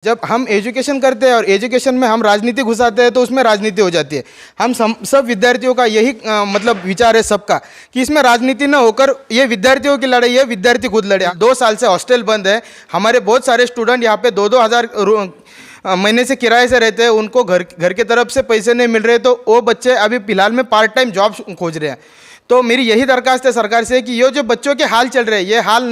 जब हम एजुकेशन करते हैं और एजुकेशन में हम राजनीति घुसाते हैं तो उसमें राजनीति हो जाती है। हम सब विद्यार्थियों का यही मतलब विचार है सबका कि इसमें राजनीति न होकर ये विद्यार्थियों की लड़ाई है, विद्यार्थी खुद लड़े। 2 साल से हॉस्टल बंद है, हमारे बहुत सारे स्टूडेंट यहाँ पे 2-2 हज़ार महीने से किराए से रहते हैं, उनको घर के तरफ से पैसे नहीं मिल रहे, तो वो बच्चे अभी फ़िलहाल में पार्ट टाइम जॉब खोज रहे हैं। तो मेरी यही दरखास्त है सरकार से कि ये जो बच्चों के हाल चल रहे हैं ये हाल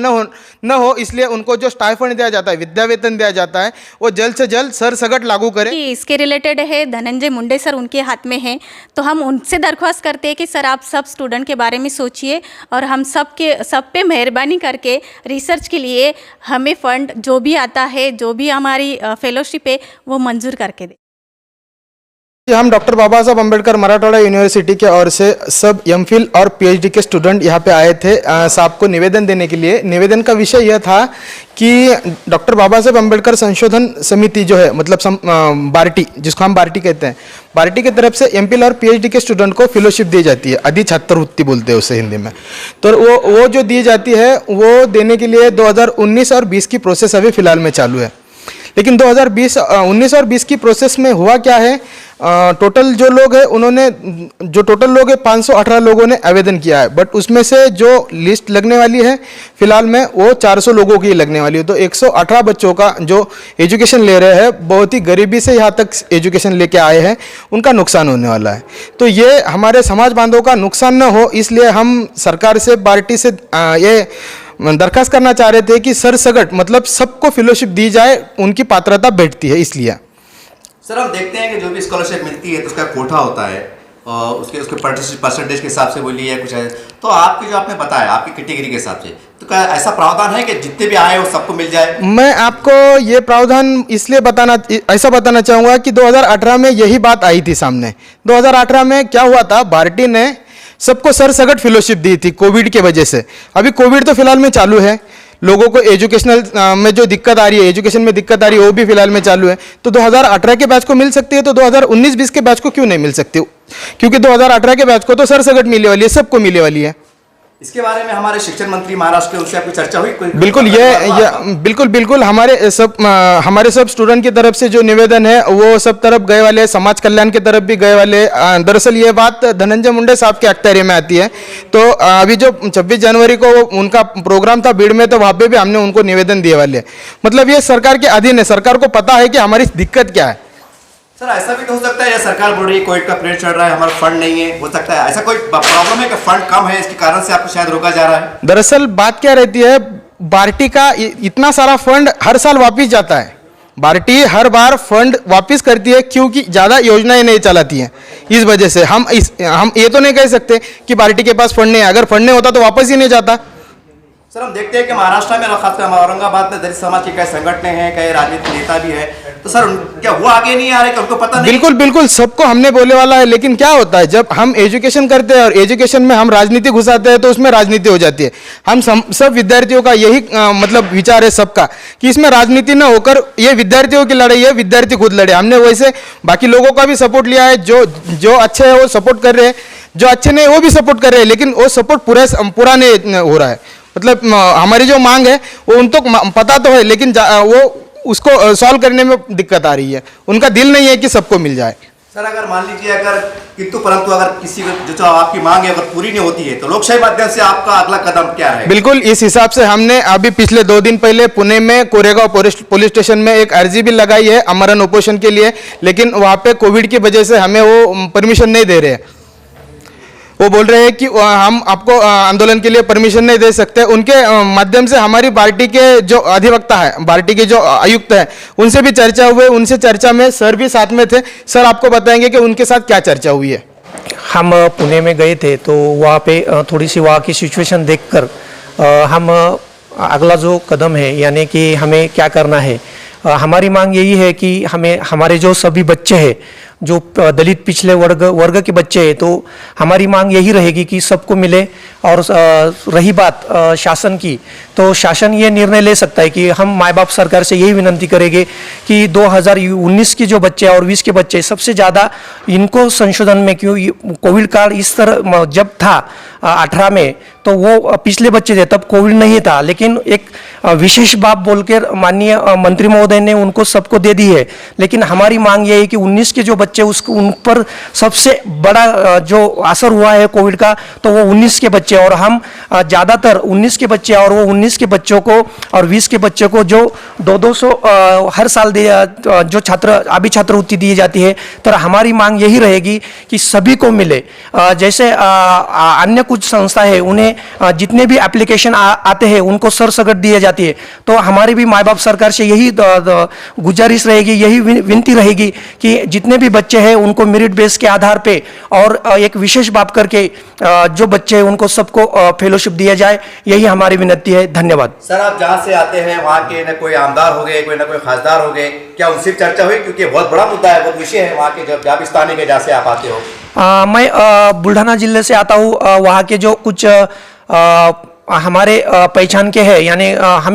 न हो इसलिए उनको जो स्टाइफंड दिया जाता है, विद्या वेतन दिया जाता है, वो जल्द से जल्द सरसगट लागू करें। इसके रिलेटेड है धनंजय मुंडे सर, उनके हाथ में है, तो हम उनसे दरख्वास्त करते हैं कि सर आप सब स्टूडेंट के बारे में सोचिए और हम सब पे मेहरबानी करके रिसर्च के लिए हमें फंड जो भी आता है, जो भी हमारी फेलोशिप है वो मंजूर करके दें। हम डॉक्टर बाबा साहब अम्बेडकर मराठवाड़ा यूनिवर्सिटी के ओर से सब एमफिल और पीएचडी के स्टूडेंट यहाँ पे आए थे साहब को निवेदन देने के लिए। निवेदन का विषय यह था कि डॉक्टर बाबा साहब अम्बेडकर संशोधन समिति जो है, मतलब बार्टी, जिसको हम बार्टी कहते हैं, बार्टी की तरफ से एमफिल और पीएचडी के स्टूडेंट को फेलोशिप दी जाती है, अधि छात्रवृत्ति बोलते हैं उसे हिंदी में। तो वो जो दी जाती है वो देने के लिए 2019 और 20 की प्रोसेस अभी फ़िलहाल में चालू है। लेकिन 2019 और 20 की प्रोसेस में हुआ क्या है, टोटल जो लोग हैं उन्होंने जो टोटल लोग हैं 518 लोगों ने आवेदन किया है, बट उसमें से जो लिस्ट लगने वाली है फिलहाल में वो 400 लोगों की लगने वाली है। तो 118 बच्चों का जो एजुकेशन ले रहे हैं, बहुत ही गरीबी से यहाँ तक एजुकेशन लेके आए हैं, उनका नुकसान होने वाला है। तो ये हमारे समाज बांधवों का नुकसान न हो, इसलिए हम सरकार से, पार्टी से ये दरखास्त करना चाह रहे थे कि सरसगट मतलब सबको फेलोशिप दी जाए, उनकी पात्रता बैठती है इसलिए। सर हम देखते हैं कि जो भी स्कॉलरशिप मिलती है तो उसका कोटा होता है और उसके परसेंटेज के हिसाब से बोलिए या कुछ है, तो आपकी जो आपने बताया आपकी कैटेगरी के हिसाब से, तो क्या ऐसा प्रावधान है कि जितने भी आए वो सबको मिल जाए? मैं आपको ये प्रावधान इसलिए ऐसा बताना चाहूँगा कि 2018 में यही बात आई थी सामने। 2018 में क्या हुआ था, पार्टी ने सबको सरसगट फेलोशिप दी थी कोविड के वजह से। अभी कोविड तो फिलहाल में चालू है, लोगों को एजुकेशनल में जो दिक्कत आ रही है, एजुकेशन में दिक्कत आ रही है, वो भी फिलहाल में चालू है। तो 2018 के बैच को मिल सकती है, तो 2019-20 के बैच को क्यों नहीं मिल सकती? क्योंकि 2018 के बैच को तो सरसगट मिलने वाली है, सबको मिलने वाली है। इसके बारे में हमारे शिक्षण मंत्री महाराष्ट्र के, उनसे आपकी चर्चा हुई? बिल्कुल बिल्कुल हमारे सब स्टूडेंट की तरफ से जो निवेदन है वो सब तरफ गए वाले, समाज कल्याण की तरफ भी गए वाले। दरअसल ये बात धनंजय मुंडे साहब के अख्तियारी में आती है। तो अभी जो 26 जनवरी को उनका प्रोग्राम था भीड़ में, तो वहाँ पे भी हमने उनको निवेदन दिए वाले। मतलब ये सरकार के अधीन है, सरकार को पता है कि हमारी दिक्कत क्या है। सर ऐसा भी तो हो सकता है या सरकार बोल रही है कोविड का पीरियड चल रहा है, हमारा फंड नहीं है, हो सकता है ऐसा कोई प्रॉब्लम है कि फंड कम है, इसके कारण से आपको शायद रोका जा रहा है? दरअसल बात क्या रहती है, बार्टी का इतना सारा फंड हर साल वापस जाता है। बार्टी हर बार फंड वापस करती है क्योंकि ज़्यादा योजनाएं नहीं चलाती हैं। इस वजह से हम ये तो नहीं कह सकते कि बार्टी के पास फंड नहीं है, अगर फंड नहीं होता तो वापस ही नहीं जाता। सर हम देखते हैं कि महाराष्ट्र में, खासकर औरंगाबाद में दलित समाज के कई संगठन हैं, कई राजनीतिक नेता भी है, तो सर क्या वो आगे नहीं आ रहे कि उनको पता नहीं? बिल्कुल सबको हमने बोले वाला है, लेकिन क्या होता है जब हम एजुकेशन करते हैं और एजुकेशन में हम राजनीति घुसाते हैं तो उसमें राजनीति हो जाती है। हम सब विद्यार्थियों का यही मतलब विचार है सबका कि इसमें राजनीति न होकर ये विद्यार्थियों की लड़ाई है, विद्यार्थी खुद लड़े। हमने वैसे बाकी लोगों का भी सपोर्ट लिया है, जो अच्छे है वो सपोर्ट कर रहे हैं, जो अच्छे नहीं वो भी सपोर्ट कर रहे हैं, लेकिन वो सपोर्ट पूरा नहीं हो रहा है। मतलब हमारी जो मांग है वो उनको पता तो है, लेकिन वो उसको सॉल्व करने में दिक्कत आ रही है, उनका दिल नहीं है कि सबको मिल जाए। सर अगर मान लीजिए किंतु परंतु अगर किसी जो आपकी मांग है अगर पूरी नहीं होती है तो लोकशाही माध्यम से आपका अगला कदम क्या है? बिल्कुल इस हिसाब से हमने अभी पिछले 2 दिन पहले पुणे में कोरेगांव पुलिस स्टेशन में एक अर्जी भी लगाई है आमरण उपोषण के लिए, लेकिन वहाँ पे कोविड की वजह से हमें वो परमिशन नहीं दे रहे हैं। वो बोल रहे हैं कि हम आपको आंदोलन के लिए परमिशन नहीं दे सकते। उनके माध्यम से हमारी पार्टी के जो अधिवक्ता है, पार्टी के जो आयुक्त है, उनसे भी चर्चा हुई। उनसे चर्चा में सर भी साथ में थे। सर आपको बताएंगे कि उनके साथ क्या चर्चा हुई है। हम पुणे में गए थे तो वहाँ पे थोड़ी सी वहाँ की सिचुएशन देखकर हम अगला जो कदम है यानी कि हमें क्या करना है, हमारी मांग यही है कि हमारे जो सभी बच्चे हैं, जो दलित पिछले वर्ग के बच्चे हैं, तो हमारी मांग यही रहेगी कि सबको मिले। और रही बात शासन की, तो शासन ये निर्णय ले सकता है कि हम माँ बाप सरकार से यही विनंती करेंगे कि 2019 के जो बच्चे और 20 के बच्चे सबसे ज़्यादा इनको संशोधन में, क्यों कोविड काल इस तरह जब था 18 में, तो वो पिछले बच्चे थे, तब कोविड नहीं था, लेकिन एक विशेष बात बोलकर माननीय मंत्री महोदय ने उनको सबको दे दी है। लेकिन हमारी मांग ये है कि 19 के जो बच्चे उसको उन पर सबसे बड़ा जो असर हुआ है कोविड का, तो वो 19 के बच्चे, और हम ज़्यादातर 19 के बच्चे और वो 19 के बच्चों को और 20 के बच्चों को जो 200 हर साल जो अभी छात्रवृत्ति दी जाती है, तो हमारी मांग यही रहेगी कि सभी को मिले। जैसे अन्य कुछ संस्था है, उन्हें जितने भी एप्लीकेशन आते हैं उनको सरसगट दिए जाती है, तो हमारी भी माँ बाप सरकार से यही गुजारिश रहेगी, यही विनती रहेगी कि जितने भी बच्चे हैं उनको मेरिट बेस के आधार पे और एक विशेष बात करके जो बच्चे हैं उनको सबको फेलोशिप दिया जाए, यही हमारी विनती है। धन्यवाद। सर, आप जहाँ से आते हैं वहाँ के न कोई आमदार हो गए, कोई न कोई खासदार हो गए, क्या उनसे चर्चा हुई? क्योंकि बहुत बड़ा मुद्दा है, बहुत विषय है वहाँ के, जब स्थानीय के जहाँ से आप आते हो। मैं बुल्ढाना जिले से आता हूँ। वहाँ के जो कुछ हमारे पहचान के हैं, यानी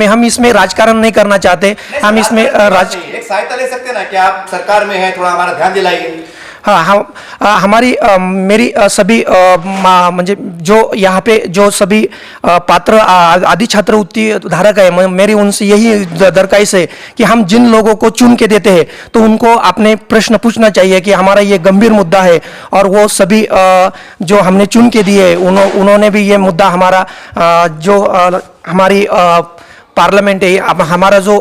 हम इसमें राजकारण नहीं करना चाहते, हम इसमें एक सहायता ले सकते ना कि आप सरकार में हैं, थोड़ा हमारा ध्यान दिलाइए। हाँ, हमारी मेरी सभी म्हणजे जो यहाँ पे जो सभी पात्र आदि छात्रवृत्ति धारक है, मेरी उनसे यही दरख्वास्त है कि हम जिन लोगों को चुन के देते हैं तो उनको अपने प्रश्न पूछना चाहिए कि हमारा ये गंभीर मुद्दा है, और वो सभी जो हमने चुन के दिए उन्होंने भी ये मुद्दा हमारा जो हमारी पार्लियामेंट है, हमारा जो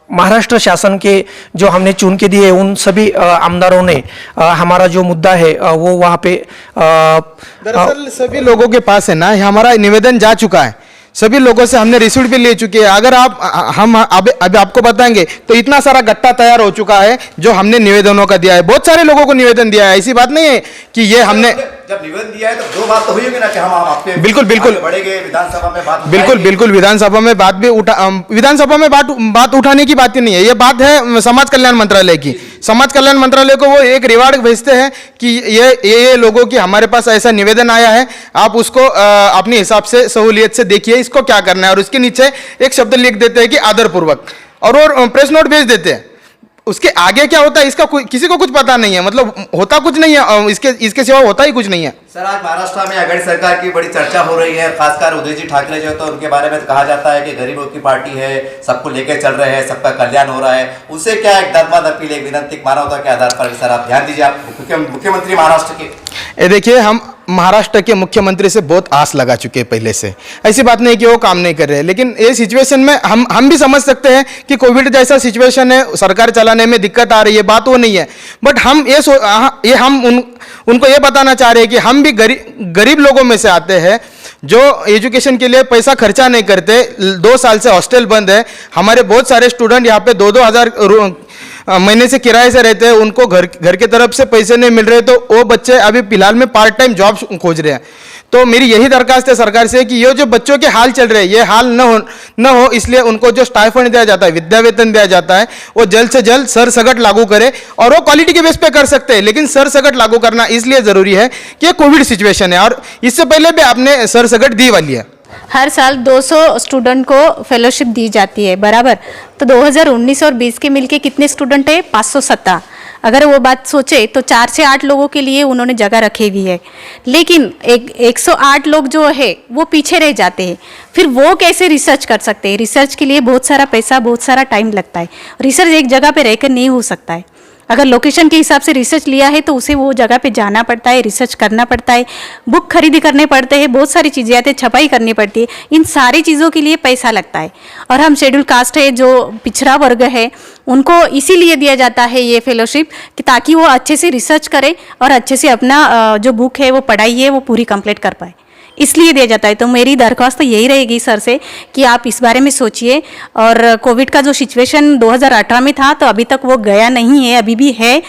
महाराष्ट्र शासन के जो हमने चुन के दिए उन सभी आमदारों ने हमारा जो मुद्दा है वो वहाँ पे दरअसल सभी लोगों के पास है ना, हमारा निवेदन जा चुका है, सभी लोगों से हमने रिसीट भी ले चुके हैं। अगर आप हम अभी आपको बताएंगे तो इतना सारा गट्टा तैयार हो चुका है जो हमने निवेदनों का दिया है, बहुत सारे लोगों को निवेदन दिया है। ऐसी बात नहीं है कि ये हमने जब निवेदन दिया है तो दो बात तो हुई होगी ना कि हम आपके बिल्कुल बढ़ेंगे, विधानसभा में बात बिल्कुल विधानसभा में बात भी विधानसभा में बात उठाने की बात ही नहीं है, ये बात है समाज कल्याण मंत्रालय की। समाज कल्याण मंत्रालय को वो एक रिवार्ड भेजते हैं कि ये लोगों की हमारे पास ऐसा निवेदन आया है, आप उसको अपने हिसाब से सहूलियत से देखिए इसको क्या करना है, और उसके नीचे एक शब्द लिख देते हैं कि आदरपूर्वक, और वो प्रेस नोट भेज देते हैं। उसके आगे क्या होता है इसका किसी को कुछ पता नहीं है, मतलब होता कुछ नहीं है, इसके सिवा होता ही कुछ नहीं है। सर, आज महाराष्ट्र में आघाड़ी सरकार की बड़ी चर्चा हो रही है, खासकर उदयजी ठाकरे जो, तो उनके बारे में कहा जाता है कि गरीबों की पार्टी है, सबको लेके चल रहे हैं, सबका कल्याण हो रहा है। उनसे क्या एक दर्द अपील, एक विनती मानवता के आधार पर सर आप ध्यान दीजिए, आप मुख्यमंत्री महाराष्ट्र के। ये देखिए, हम महाराष्ट्र के मुख्यमंत्री से बहुत आस लगा चुके हैं पहले से, ऐसी बात नहीं कि वो काम नहीं कर रहे हैं, लेकिन ये सिचुएशन में हम भी समझ सकते हैं कि कोविड जैसा सिचुएशन है, सरकार चलाने में दिक्कत आ रही है, बात वो नहीं है। बट हम उनको ये बताना चाह रहे हैं कि हम भी गरीब लोगों में से आते हैं जो एजुकेशन के लिए पैसा खर्चा नहीं करते। 2 साल से हॉस्टल बंद है, हमारे बहुत सारे स्टूडेंट यहाँ पे 2-2 हज़ार महीने से किराए से रहते हैं, उनको घर के तरफ से पैसे नहीं मिल रहे, तो वो बच्चे अभी फिलहाल में पार्ट टाइम जॉब खोज रहे हैं। तो मेरी यही दरखास्त है सरकार से कि ये जो बच्चों के हाल चल रहे हैं ये हाल न हो, इसलिए उनको जो स्टाइफंड दिया जाता है, विद्या वेतन दिया जाता है, वो जल्द से जल्द सरसगट लागू करे, और वो क्वालिटी के बेस पे कर सकते हैं, लेकिन सरसगट लागू करना इसलिए ज़रूरी है कि कोविड सिचुएशन है, और इससे पहले भी आपने सरसगट दी वाली है। हर साल 200 स्टूडेंट को फेलोशिप दी जाती है, बराबर। तो 2019 और 20 के मिलके कितने स्टूडेंट है? 570। अगर वो बात सोचे तो 4 से 8 लोगों के लिए उन्होंने जगह रखी हुई है, लेकिन 108 लोग जो है वो पीछे रह जाते हैं। फिर वो कैसे रिसर्च कर सकते हैं? रिसर्च के लिए बहुत सारा पैसा, बहुत सारा टाइम लगता है। रिसर्च एक जगह पे रहकर नहीं हो सकता है। अगर लोकेशन के हिसाब से रिसर्च लिया है तो उसे वो जगह पे जाना पड़ता है, रिसर्च करना पड़ता है, बुक खरीदी करने पड़ते हैं, बहुत सारी चीज़ें आती है, छपाई करनी पड़ती है। इन सारी चीज़ों के लिए पैसा लगता है। और हम शेड्यूल कास्ट है, जो पिछड़ा वर्ग है, उनको इसीलिए दिया जाता है ये फेलोशिप कि ताकि वो अच्छे से रिसर्च करे और अच्छे से अपना जो बुक है, वो पढ़ाई है, वो पूरी कंप्लीट कर पाए, इसलिए दिया जाता है। तो मेरी दरख्वास्त तो यही रहेगी सर से कि आप इस बारे में सोचिए। और कोविड का जो सिचुएशन 2018 में था तो अभी तक वो गया नहीं है, अभी भी है।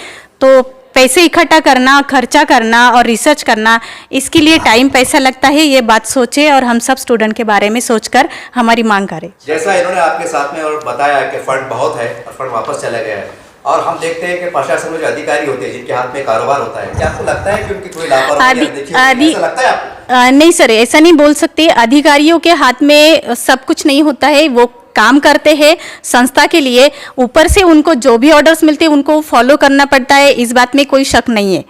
तो पैसे इकट्ठा करना, खर्चा करना और रिसर्च करना, इसके लिए टाइम पैसा लगता है, ये बात सोचे और हम सब स्टूडेंट के बारे में सोचकर हमारी मांग करें। जैसा इन्होंने आपके साथ में और बताया कि फंड बहुत है और फंड वापस चला गया है, और हम देखते हैं कि प्रशासन में जो अधिकारी होते हैं जिनके हाथ में कारोबार होता है, क्या आपको लगता है कि उनकी कोई लापरवाही ऐसा लगता है आपको? नहीं सर, ऐसा नहीं बोल सकते। अधिकारियों के हाथ में सब कुछ नहीं होता है, वो काम करते हैं संस्था के लिए, ऊपर से उनको जो भी ऑर्डर्स मिलते हैं उनको फॉलो करना पड़ता है, इस बात में कोई शक नहीं है।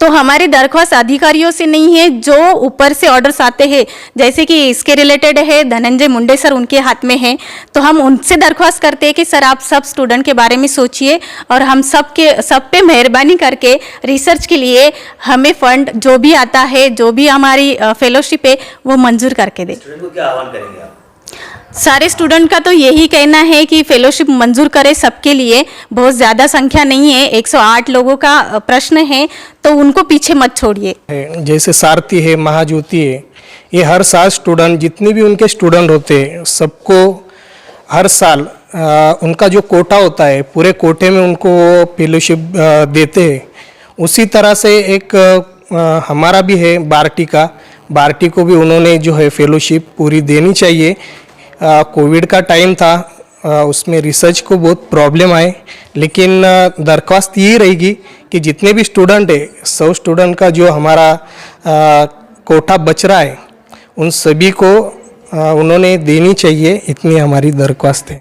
तो हमारी दरख्वास्त अधिकारियों से नहीं है, जो ऊपर से ऑर्डर्स आते हैं, जैसे कि इसके रिलेटेड है धनंजय मुंडे सर, उनके हाथ में है। तो हम उनसे दरख्वास्त करते हैं कि सर आप सब स्टूडेंट के बारे में सोचिए और हम सब पे मेहरबानी करके रिसर्च के लिए हमें फंड जो भी आता है, जो भी हमारी फेलोशिप है, वो मंजूर करके दे। स्टूडेंट को क्या आह्वान करेंगे आप? सारे स्टूडेंट का तो यही कहना है कि फेलोशिप मंजूर करे सबके लिए। बहुत ज़्यादा संख्या नहीं है, 108 लोगों का प्रश्न है, तो उनको पीछे मत छोड़िए। जैसे सारथी है, महाज्योति है, ये हर साल स्टूडेंट, जितने भी उनके स्टूडेंट होते हैं, सबको हर साल उनका जो कोटा होता है, पूरे कोटे में उनको फेलोशिप देते हैं। उसी तरह से एक हमारा भी है बार्टी का, बार्टी को भी उन्होंने जो है फेलोशिप पूरी देनी चाहिए। कोविड का टाइम था, उसमें रिसर्च को बहुत प्रॉब्लम आए, लेकिन दरख्वास्त यही रहेगी कि जितने भी स्टूडेंट है, 100 स्टूडेंट का जो हमारा कोटा बच रहा है, उन सभी को उन्होंने देनी चाहिए, इतनी हमारी दरख्वास्त है।